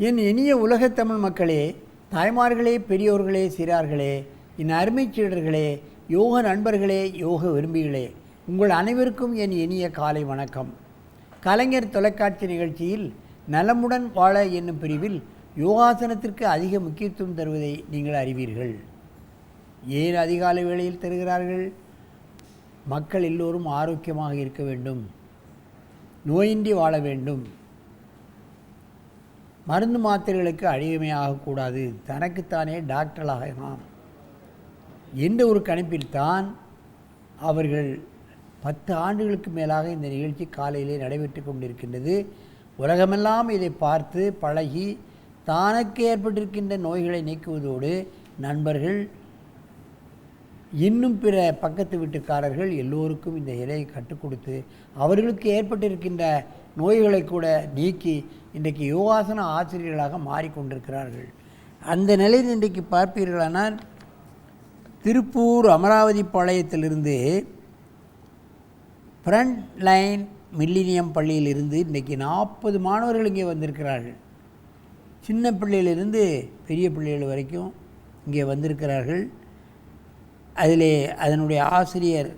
என் இனிய உலகத் தமிழ் மக்களே, தாய்மார்களே, பெரியோர்களே, சிறார்களே, என் அருமைச் சீடர்களே, யோக நண்பர்களே, யோக விரும்பிகளே, உங்கள் அனைவருக்கும் என் இனிய காலை வணக்கம். கலைஞர் தொலைக்காட்சி நிகழ்ச்சியில் நலமுடன் வாழ என்னும் பிரிவில் யோகாசனத்திற்கு அதிக முக்கியத்துவம் தருவதை நீங்கள் அறிவீர்கள். ஏன் அதிகாலை வேளையில் தருகிறார்கள்? மக்கள் எல்லோரும் ஆரோக்கியமாக இருக்க வேண்டும், நோயின்றி வாழ வேண்டும், மருந்து மாத்திரைகளுக்கு அடிமையாகக்கூடாது, தனக்குத்தானே டாக்டர்களாகலாம் என்ற ஒரு கணிப்பில்தான் அவர்கள் 10 ஆண்டுகளுக்கு மேலாக இந்த நிகழ்ச்சி காலையிலே நடைபெற்று கொண்டிருக்கின்றது. உலகமெல்லாம் இதை பார்த்து பழகி தனக்கு ஏற்பட்டிருக்கின்ற நோய்களை நீக்குவதோடு நண்பர்கள், இன்னும் பிற பக்கத்து வீட்டுக்காரர்கள் எல்லோருக்கும் இந்த இலையை கற்றுக் கொடுத்து அவர்களுக்கு ஏற்பட்டிருக்கின்ற நோய்களை கூட நீக்கி இன்றைக்கு யோகாசன ஆசிரியர்களாக மாறிக்கொண்டிருக்கிறார்கள். அந்த நிலையில் இன்றைக்கு பார்ப்பீர்களானால் திருப்பூர் அமராவதி பாளையத்திலிருந்து ஃப்ரண்ட் லைன் மில்லினியம் பள்ளியிலிருந்து இன்றைக்கி 40 மாணவர்கள் இங்கே வந்திருக்கிறார்கள். சின்ன பிள்ளையிலிருந்து பெரிய பிள்ளைகள் வரைக்கும் இங்கே வந்திருக்கிறார்கள். அதிலே அதனுடைய ஆசிரியர்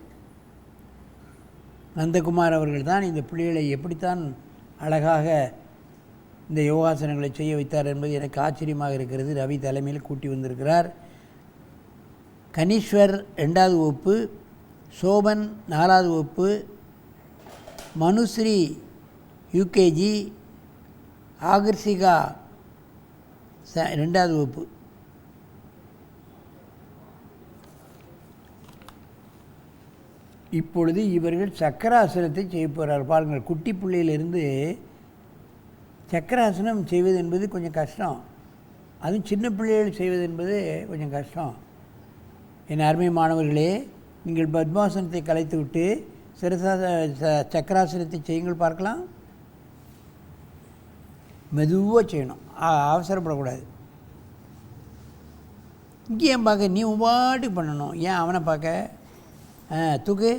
நந்தகுமார் அவர்கள் தான் இந்த பிள்ளைகளை எப்படித்தான் அழகாக இந்த யோகாசனங்களை செய்ய வைத்தார் என்பது எனக்கு ஆச்சரியமாக இருக்கிறது. ரவி தலைமையில் கூட்டி வந்திருக்கிறார். கணீஸ்வர் 2வது வகுப்பு, சோபன் 4வது வகுப்பு, மனுஸ்ரீ யூகேஜி, ஆகர்ஷிகா 2வது வகுப்பு. இப்பொழுது இவர்கள் சக்கராசனத்தை செய்ய போகிறார். பாருங்கள், குட்டி பிள்ளையிலிருந்து சக்கராசனம் செய்வது என்பது கொஞ்சம் கஷ்டம். அதுவும் சின்ன பிள்ளைகள் செய்வது என்பது கொஞ்சம் கஷ்டம். என் அருமை மாணவர்களே, நீங்கள் பத்மாசனத்தை கலைத்து விட்டு சக்கராசனத்தை செய்யுங்கள் பார்க்கலாம். மெதுவாக செய்யணும், அவசரப்படக்கூடாது. இங்கே ஏன் பார்க்க, நீ உபாட்டு பண்ணணும், ஏன் அவனை பார்க்க? தூக்கு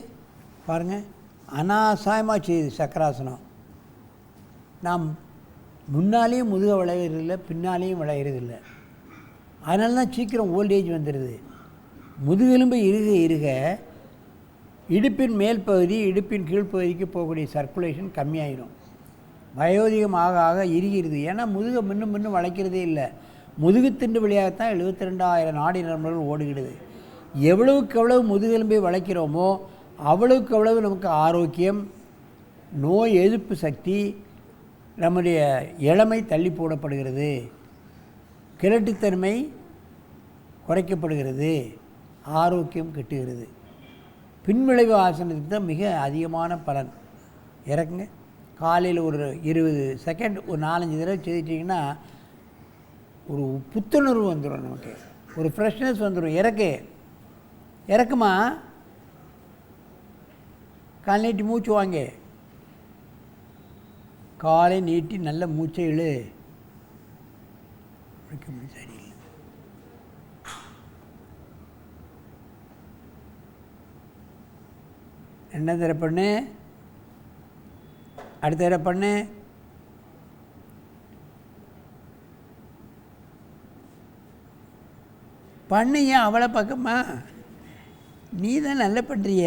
பாருங்கள், அனாசாயமாக செய்யுது சக்கராசனம். நாம் முன்னாலேயும் முதுக விளையிறதில்லை, பின்னாலேயும் விளையிறதில்லை. அதனால தான் சீக்கிரம் ஓல்டேஜ் வந்துடுது. முதுகெலும்பு இருக இருக இடுப்பின் மேல் பகுதி இடுப்பின் கீழ்ப்பகுதிக்கு போகக்கூடிய சர்க்குலேஷன் கம்மியாயிடும். வயோதிகம் ஆக ஆக இறுகிறது. ஏன்னா முதுகை முன்னும் வளைக்கிறதே இல்லை. முதுகுத்திண்டு வழியாகத்தான் 72,000 நாடி நரம்புகள் ஓடுகிறது. எவ்வளவுக்கு எவ்வளவு முதுகெலும்பை வளைக்கிறோமோ அவ்வளவுக்கு அவ்வளவு நமக்கு ஆரோக்கியம், நோய் எதிர்ப்பு சக்தி, நம்முடைய இளமை தள்ளி போடப்படுகிறது, கிழட்டுத்தன்மை குறைக்கப்படுகிறது, ஆரோக்கியம் கெட்டுகிறது. பின்விளைவு ஆசனத்துக்கு தான் மிக அதிகமான பலன். இறக்குங்க, காலையில் ஒரு 20 செகண்ட் ஒரு 4-5 தடவை செய்துட்டிங்கன்னா ஒரு புத்துணர்வு வந்துடும், நமக்கு ஒரு ஃப்ரெஷ்னஸ் வந்துடும். இறக்குமா, கால் நீட்டி மூச்சு வாங்க, காலை நீட்டி நல்ல மூச்சை இழு. சரியில்லை, என்ன தர பண்ணு, அடுத்த தர பண்ணு. பண்ணு, ஏன் அவளை பக்கமா? நீ தான் நல்லா பண்ணுறிய.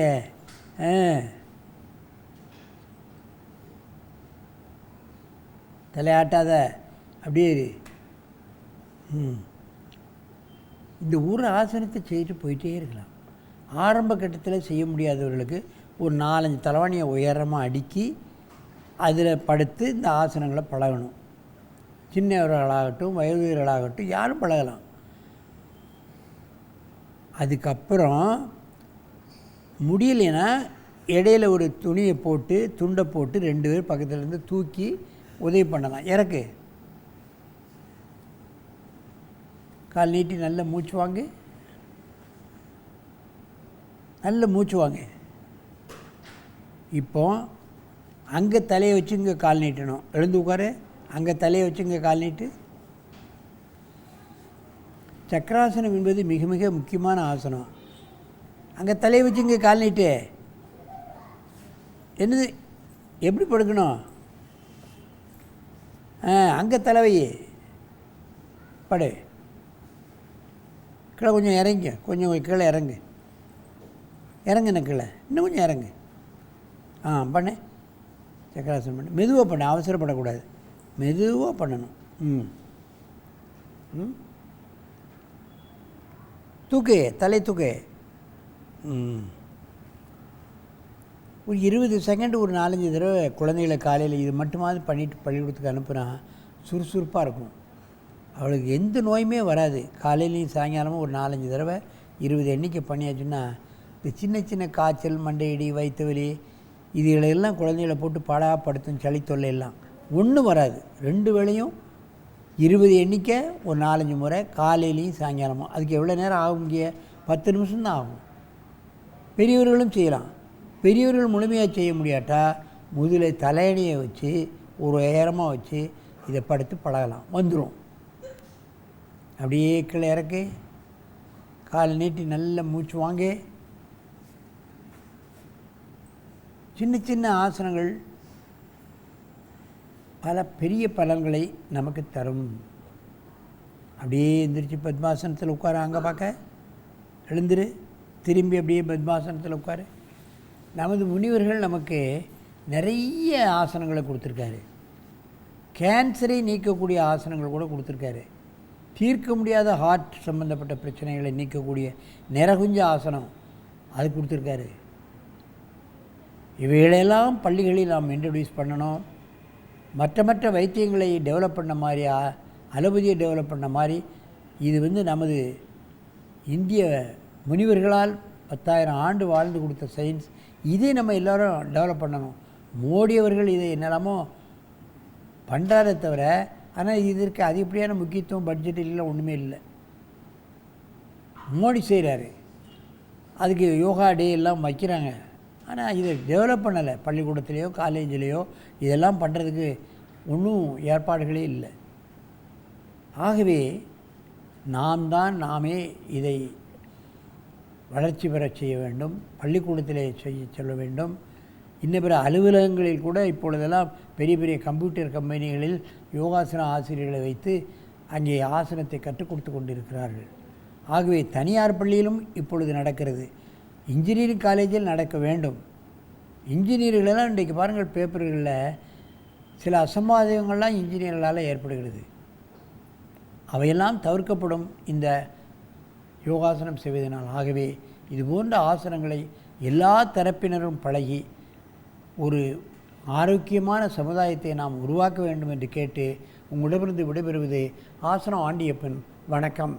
தலையாட்டாத, அப்படியே இரு. இந்த ஒரு ஆசனத்தை செய்துட்டு போயிட்டே இருக்கலாம். ஆரம்ப கட்டத்தில் செய்ய முடியாதவர்களுக்கு ஒரு 4-5 தலைவாணியை உயரமாக அடுக்கி அதில் படுத்து இந்த ஆசனங்களை பழகணும். சின்னவர்களாகட்டும் வயதுகளாகட்டும் யாரும் பழகலாம். அதுக்கப்புறம் முடியலைன்னா இடையில ஒரு துணியை போட்டு துண்டை போட்டு 2 பேர் பக்கத்துலேருந்து தூக்கி உதவி பண்ணலாம். இறக்கு, கால் நீட்டி நல்ல மூச்சு வாங்க, நல்ல மூச்சு வாங்க. இப்போ அங்கே தலையை வச்சு இங்கே கால் நீட்டணும். எழுந்து உட்காரு, அங்கே தலையை வச்சு இங்கே கால் நீட்டு. சக்கராசனம் என்பது மிக மிக முக்கியமான ஆசனம். அங்கே தலையை வச்சு இங்கே கால் நீட்டு. என்னது, எப்படி படுக்கணும்? அங்கே தலைவை படு. கீழே கொஞ்சம் இறங்க, கொஞ்சம் கீழே இறங்கு, இறங்குன கீழே, இன்னும் கொஞ்சம் இறங்கு. பண்ணு. சக்கராசனம் பண்ணு. மெதுவாக பண்ணு, அவசரப்படக்கூடாது, மெதுவாக பண்ணணும். தூக்கு, தலை தூக்கு. ஒரு 20 செகண்ட் ஒரு 4-5 தடவை குழந்தைகளை காலையில் இது மட்டுமாவது பண்ணிவிட்டு பள்ளிக்கூடத்துக்கு அனுப்புனா சுறுசுறுப்பாக இருக்கும். அவளுக்கு எந்த நோயுமே வராது. காலையிலையும் சாயங்காலமும் ஒரு 4-5 தடவை 20 எண்ணிக்கை பண்ணியாச்சுன்னா இந்த சின்ன சின்ன காய்ச்சல், மண்டையடி, வயிற்று வலி இதுகளெல்லாம் குழந்தைகளை போட்டு பாடாப்படுத்தும், சளி தொல்லையெல்லாம் ஒன்றும் வராது. 2 வேளையும் 20 எண்ணிக்கை ஒரு 4-5 முறை காலையிலையும் சாயங்காலமும். அதுக்கு எவ்வளோ நேரம் ஆகும்? இங்கே 10 நிமிஷம்தான் ஆகும். பெரியவர்களும் செய்யலாம். பெரியவர்கள் முழுமையாக செய்ய முடியாட்டா முதலில் தலையணியை வச்சு ஒரு உயரமாக வச்சு இதை படுத்து பழகலாம், வந்துடும். அப்படியே கீழே இறக்கு, கால் நீட்டி நல்ல மூச்சு வாங்க. சின்ன சின்ன ஆசனங்கள் பல பெரிய பலன்களை நமக்கு தரும். அப்படியே எந்திரிச்சு பத்மாசனத்தில் உட்கார, அங்கே பார்க்க எழுந்துரு, திரும்பி அப்படியே பத்மாசனத்தில் உட்காரு. நமது முனிவர்கள் நமக்கு நிறைய ஆசனங்களை கொடுத்துருக்காரு. கேன்சரை நீக்கக்கூடிய ஆசனங்கள் கூட கொடுத்துருக்காரு. தீர்க்க முடியாத ஹார்ட் சம்மந்தப்பட்ட பிரச்சனைகளை நீக்கக்கூடிய நிறகுஞ்ச ஆசனம் அது கொடுத்துருக்காரு. இவைகளெல்லாம் பள்ளிகளில் நாம் இன்ட்ரடியூஸ் பண்ணணும். மற்ற வைத்தியங்களை டெவலப் பண்ண மாதிரி, அலோபதியை டெவலப் பண்ண மாதிரி இது நமது இந்திய முனிவர்களால் 10,000 ஆண்டு வாழ்ந்து கொடுத்த சயின்ஸ். இதே நம்ம எல்லோரும் டெவலப் பண்ணணும். மோடி அவர்கள் இதை என்னெல்லாமோ பண்ணுறாரே தவிர, ஆனால் இதற்கு அதிகப்படியான முக்கியத்துவம் பட்ஜெட்டில் ஒன்றுமே இல்லை. மோடி செய்கிறாரு, அதுக்கு யோகா டே எல்லாம் வைக்கிறாங்க. ஆனால் இதை டெவலப் பண்ணலை. பள்ளிக்கூடத்துலேயோ காலேஜ்லேயோ இதெல்லாம் பண்ணுறதுக்கு ஒன்றும் ஏற்பாடுகளே இல்லை. ஆகவே நாமே இதை வளர்ச்சி பெற செய்ய வேண்டும். பள்ளிக்கூடத்திலே சொல்ல வேண்டும். இன்னும் பிற அலுவலகங்களில் கூட இப்பொழுதெல்லாம் பெரிய பெரிய கம்ப்யூட்டர் கம்பெனிகளில் யோகாசன ஆசிரியர்களை வைத்து அங்கே ஆசனத்தை கற்றுக் கொடுத்து கொண்டிருக்கிறார்கள். ஆகவே தனியார் பள்ளியிலும் இப்பொழுது நடக்கிறது. இன்ஜினியரிங் காலேஜில் நடக்க வேண்டும். இன்ஜினியர்களெல்லாம் இன்றைக்கு பாருங்கள், பேப்பர்களில் சில அசம்பாவிதங்கள்லாம் இன்ஜினியர்களால் ஏற்படுகிறது. அவையெல்லாம் தவிர்க்கப்படும் இந்த யோகாசனம் செய்வதனால். ஆகவே இதுபோன்ற ஆசனங்களை எல்லா தரப்பினரும் பழகி ஒரு ஆரோக்கியமான சமுதாயத்தை நாம் உருவாக்க வேண்டும் என்று கேட்டு உங்களிடமிருந்து விடைபெறுவது ஆசனம் ஆண்டியப்பன். வணக்கம்.